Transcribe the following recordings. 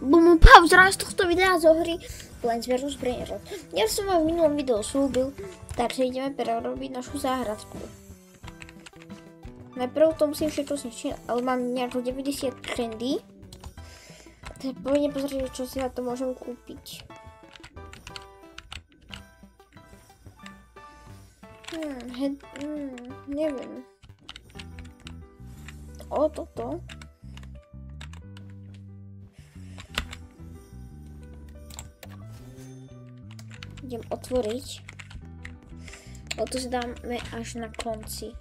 Pauza z tohto videa zo hry Plants vs. Brainrot. Ja som vám v minulom videu slúbil, takže ideme prerobiť našu záhradku. Najprv to musím všetko zničiť, ale mám nejako 90 candy. Tak povinne pozrieť, čo si na to môžem kúpiť. Neviem. O, toto. Idem otvoriť. O to si dáme až na konci.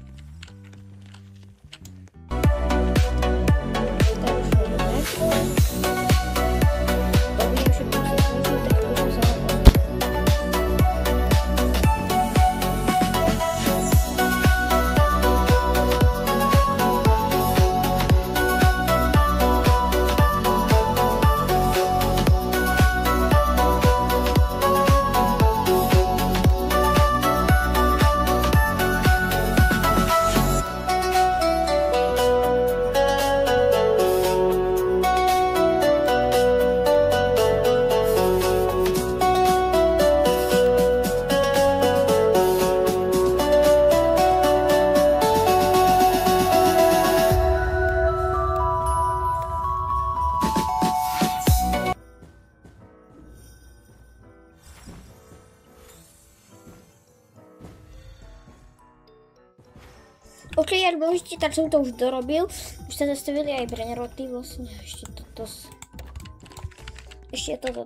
OK, jak môžete, tak som to už dorobil. Už sa zastavili aj Brainroty, vlastne ešte toto.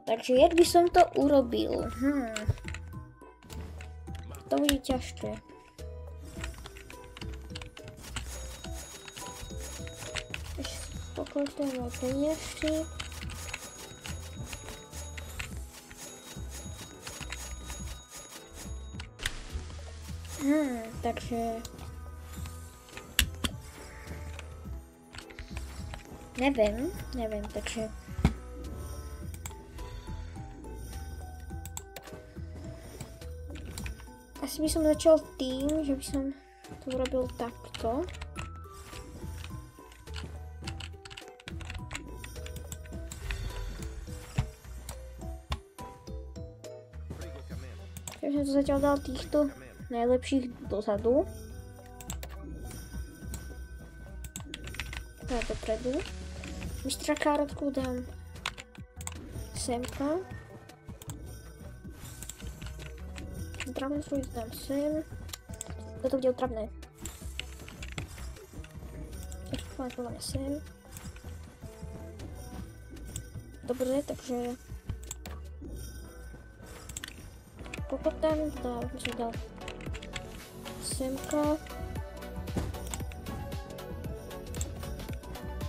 Takže jak by som to urobil? To bude ťažké. Ešte pokladám aj peniažky. Takže... Neviem, takže... Asi by som začal tým, že by som to urobil takto. Takže som to zatiaľ dal týchto najlepších dozadu. A dopredu. Mistra károtku dám semka. Dragon fruit dám sem. Toto bude otravné. Eggplant dáme sem. Dobre, takže... Kokotan, by som dal semka.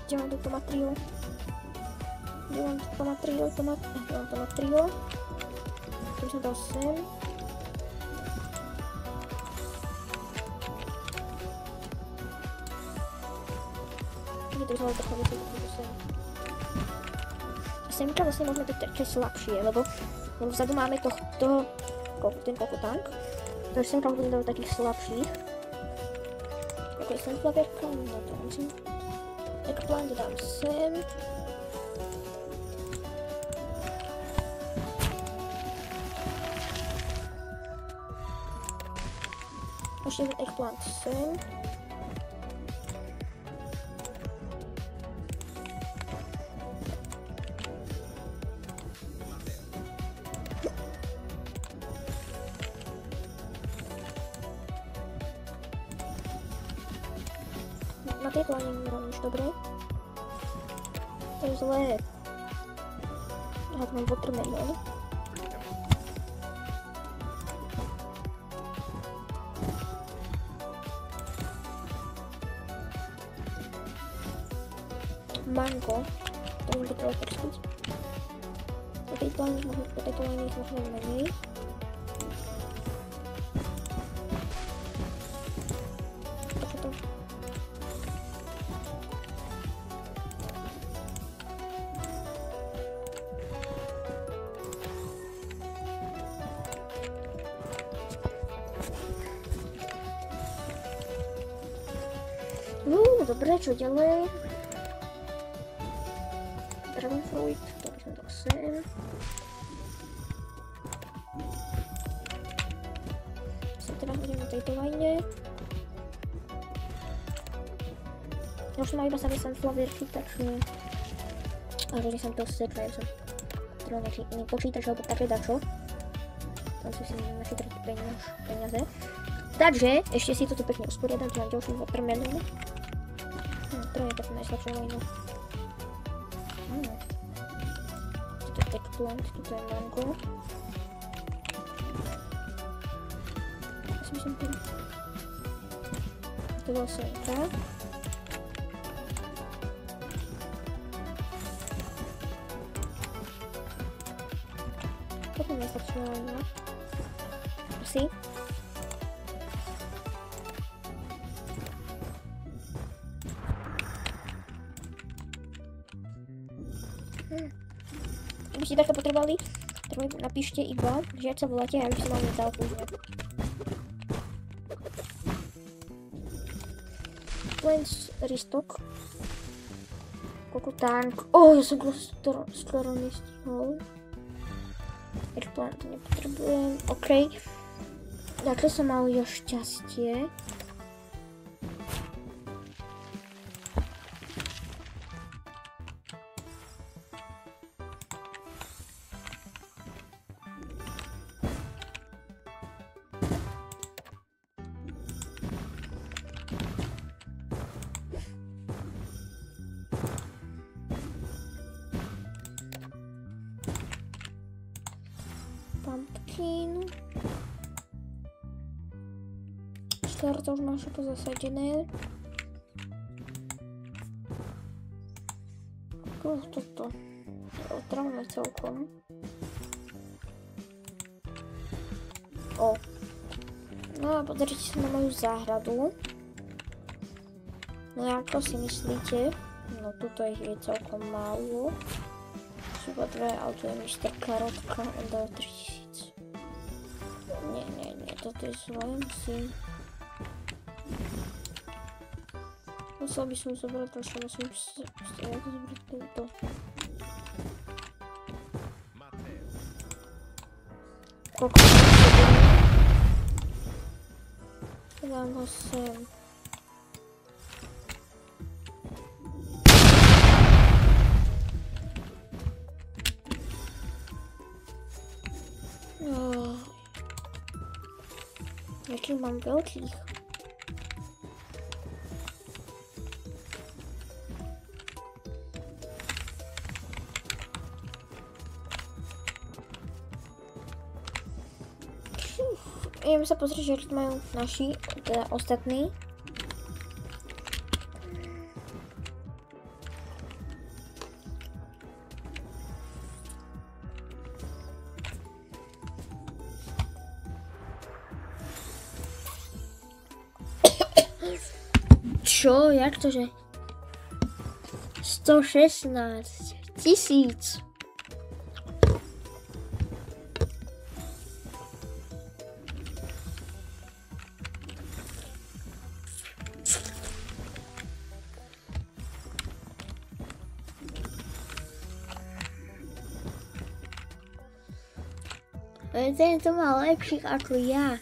Kde mám tu tomat trio? To by som dal sem. To by som dal trochu sem. A semka vlastne môžeme to také slabšie, lebo vzadu máme ten kokotank. Takže semka budem dávať takých slabších. Ako je sunflowerka, no to musím. Eggplant dám sem. Ešte eggplant sem. Na tejto ani nerobíš dobre. To je zlé. Ja to mám watermelon. Mango. To môžem to trochu prskiť. Po tejto línii možno menej. Dobre, čo ďalej? Dragon fruit. Detroit, to by sme dal sem. Teraz budeme na tejto lajne. Ja už som mal iba samé sunflowerky, takže... A že som to sekla, ja som treba nejaký iný počítač, alebo také dačo. Tam si musím našetriť peniaze. Takže, ešte si toto pekne usporiadam, tu mám ďalšiu watermelonu. To je taká najslabšia lajna. Toto je eggplant, toto je mango. To bol senka. Toto najslabšia lajna. Asi. Kdyby ste takto potrebovali, tak napíšte iba, že ak sa voláte, aby som vám nedal používať. Plants restock. Coco tank. Ja som skoro nestihol. Eggplant nepotrebujem. OK. Takhle som mal ja šťastie. Pumpkin. Skoro už máš ako zasadené. Toto. Otravné celkom. No a pozrite sa na moju záhradu. No ako si myslíte? No tuto ich je celkom málo. Sú iba dve, ale tu je Mr. Karotka, on dal 3000. Nie, toto je zlé, musím... Musel by som zobrať to, čo musím zobrať tento. Koľko to je? Dám ho sem. Jaký mám veľkých? Ideme sa pozrieť, že aký majú naši, teda ostatní. Čo? Jak to, že? 116 000. Ale ten to má lepších ako ja.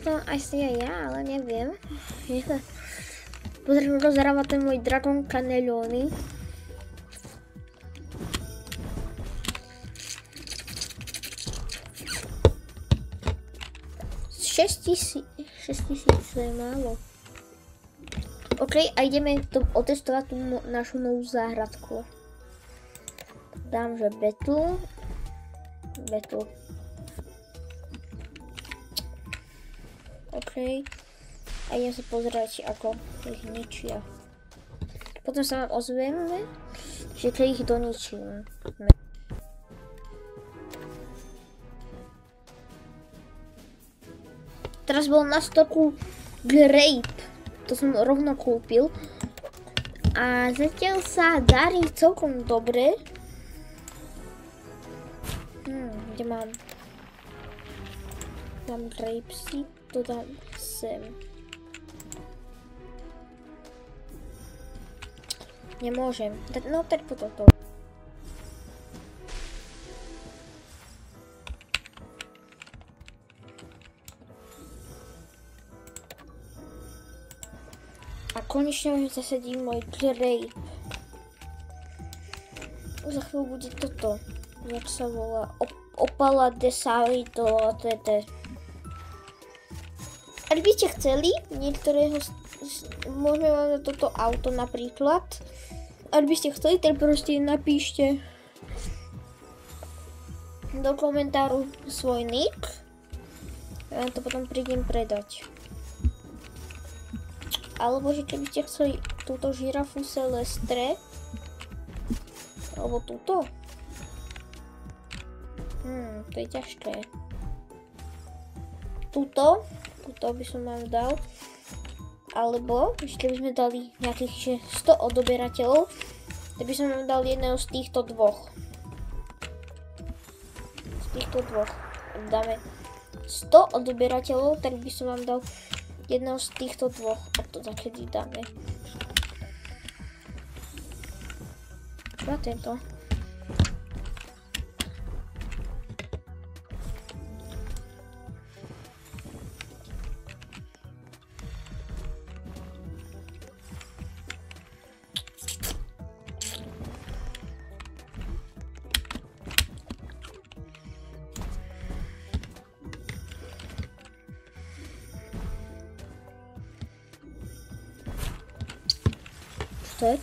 To asi aj ja, ale neviem. Pozriem, rozhráva ten môj Dragon Cannelloni. $6,000 je málo. OK, a ideme otestovať tú našu novú záhradku. Dám, že Battle. OK. A idem sa pozerať, ako ich ničia. Potom sa vám ozvieme, že keď ich doničím. Teraz bol na stoku Grape. To som rovno kúpil. A zatiaľ sa darí celkom dobre. Kde mám? Dám Grapesy, to dám sem. Nemôžem. No tak po toto. A konečne už zasadím môj grape. Za chvíľu bude toto. Jak sa volá? Opala de Salito. To je to. Ak by ste chceli niektorého, môžeme vám dať toto auto napríklad. Ak by ste chceli, tak proste napíšte do komentáru svoj nick. Ja to potom prídem predať. Alebo že keby ste chceli túto žirafu Celestre, alebo túto. To je ťažké. Túto by som vám dal. Alebo, ešte by sme dali nejakých 100 odoberateľov, tak by som vám dal jedného z týchto dvoch. Dáme 100 odoberateľov, tak by som vám dal jedného z týchto dvoch. A to zakedy dáme. A tento.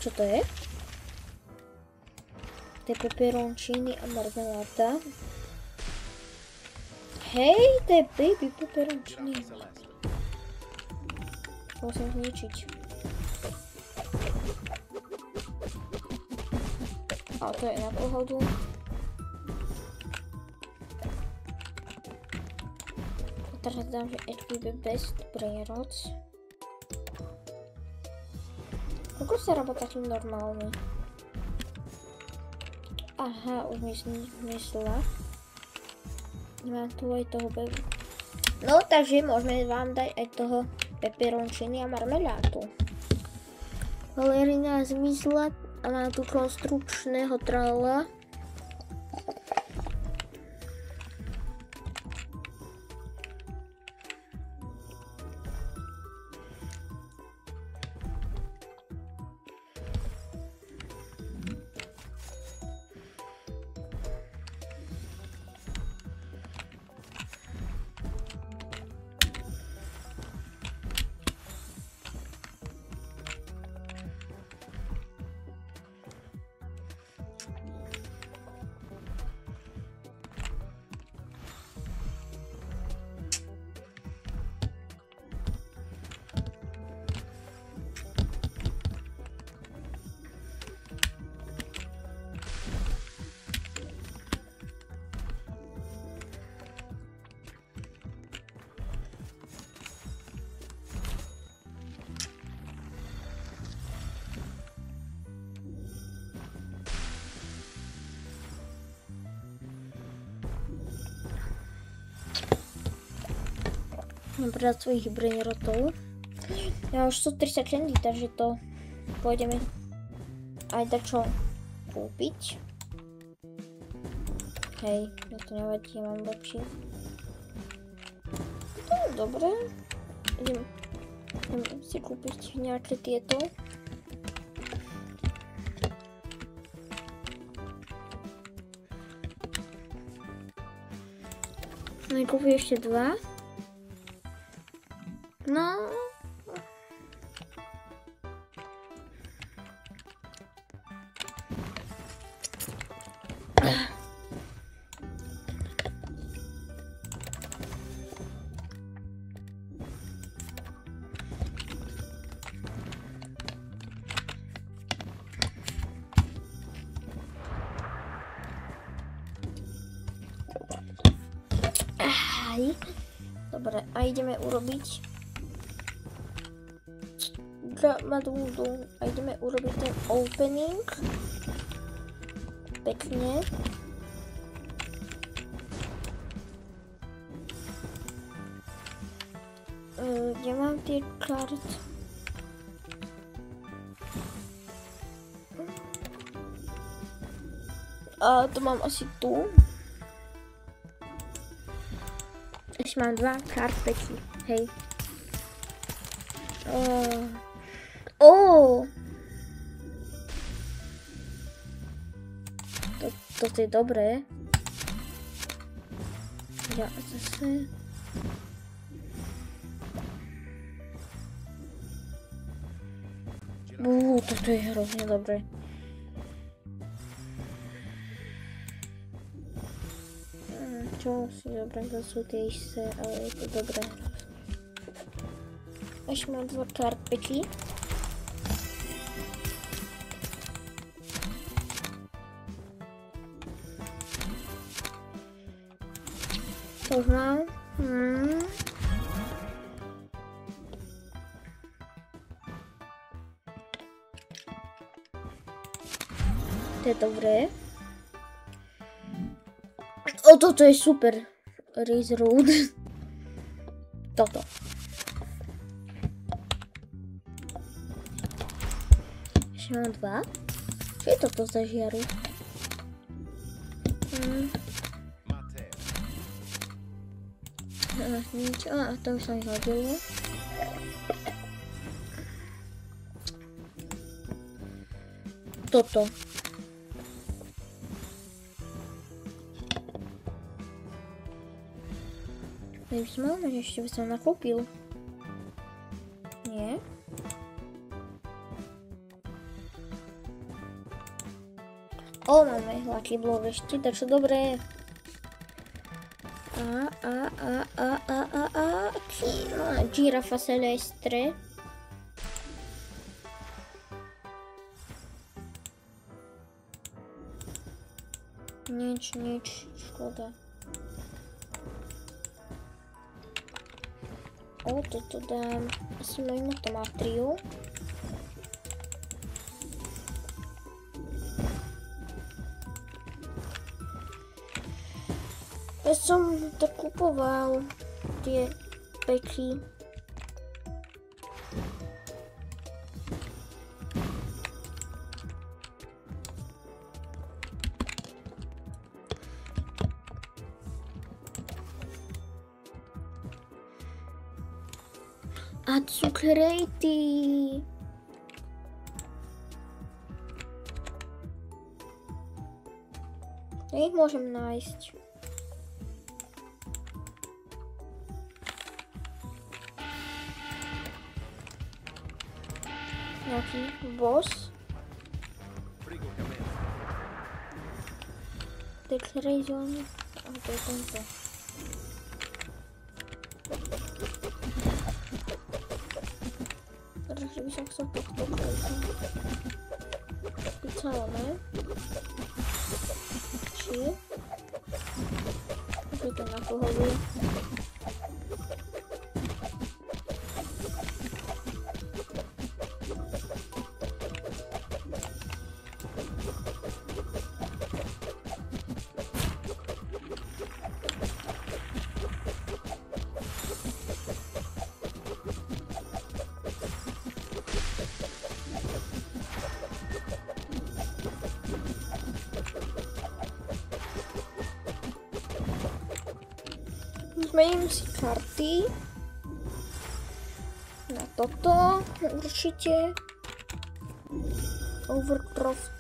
Čo to je? To je peperoncini a marmeláda. Hej, to je baby peperoncini. Musím zničiť. A to je na pohodu. Teraz dám, že Equipe Best Brainrots. Ako sa robí takým normálne? Aha, už mi zmyslela. Mám tu aj toho baby. No, takže môžeme vám dať aj toho peperoncini a marmeládu. Valerina zmizla a má tu konstrukčného trala. Mám predať svojich brainrotov. Ja mám už 130 candy, takže to pôjdeme aj dačo kúpiť. Hej, ja to nevadí, ja mám lepší. To je dobré. Idem si kúpiť nejaké tieto. No i kúpiť ešte dva. No. Dobre, a ideme urobiť a ideme urobiť ten opening pekne. Ja mám tie karty. A to mám asi tu. Ešte mám 2 karpety, hej. Toto je dobré. Ja zase... Toto je hrozne dobré. Čo si zobrať, to sú tie isté, ale je to dobré. Ešte mám 2 karpety. To už mám. To je dobré. Toto je super. Race Road. Toto. Ešte mám 2. Čo je toto za žiaru? Nič. To už sa mi hodilo. Toto. Ja by som mal, že ešte by som nakúpil. Nie? Máme Lucky Block ešte, takže dobré. Girafa Celestre. Nič, škoda. Toto dám asi mojmu tomatriu. Ja som to kupoval, tie peky. A cukrejty. Ja ich môžem nájsť. Nejaký boss. Declaration. A to je tento. Takže by som chcel takto specálne. Či? Už je to na pohodu. Zmením si karty na toto určite. Overcroft.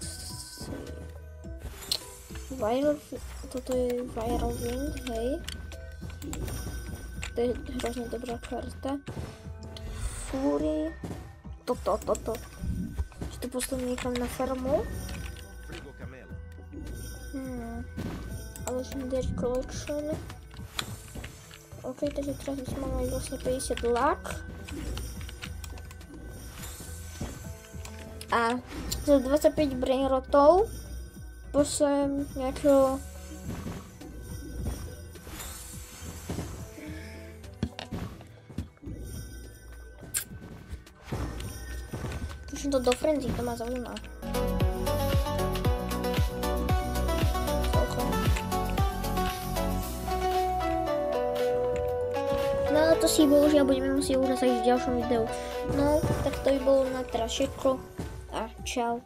Toto je Viral Wind, hej. To je hrozne dobrá karta. Fury. Toto. Že to postavím niekam na farmu. Legendary Collection. OK, takže teraz by som mal aj vlastne 50 lak. A za 25 brainrotov pošlem nejakého... Pošlem to do frenzy, to ma zaujíma. No to si bohužiaľ budeme musieť urázať v ďalšom videu. No, tak to by bolo na teraz všetko. A čau.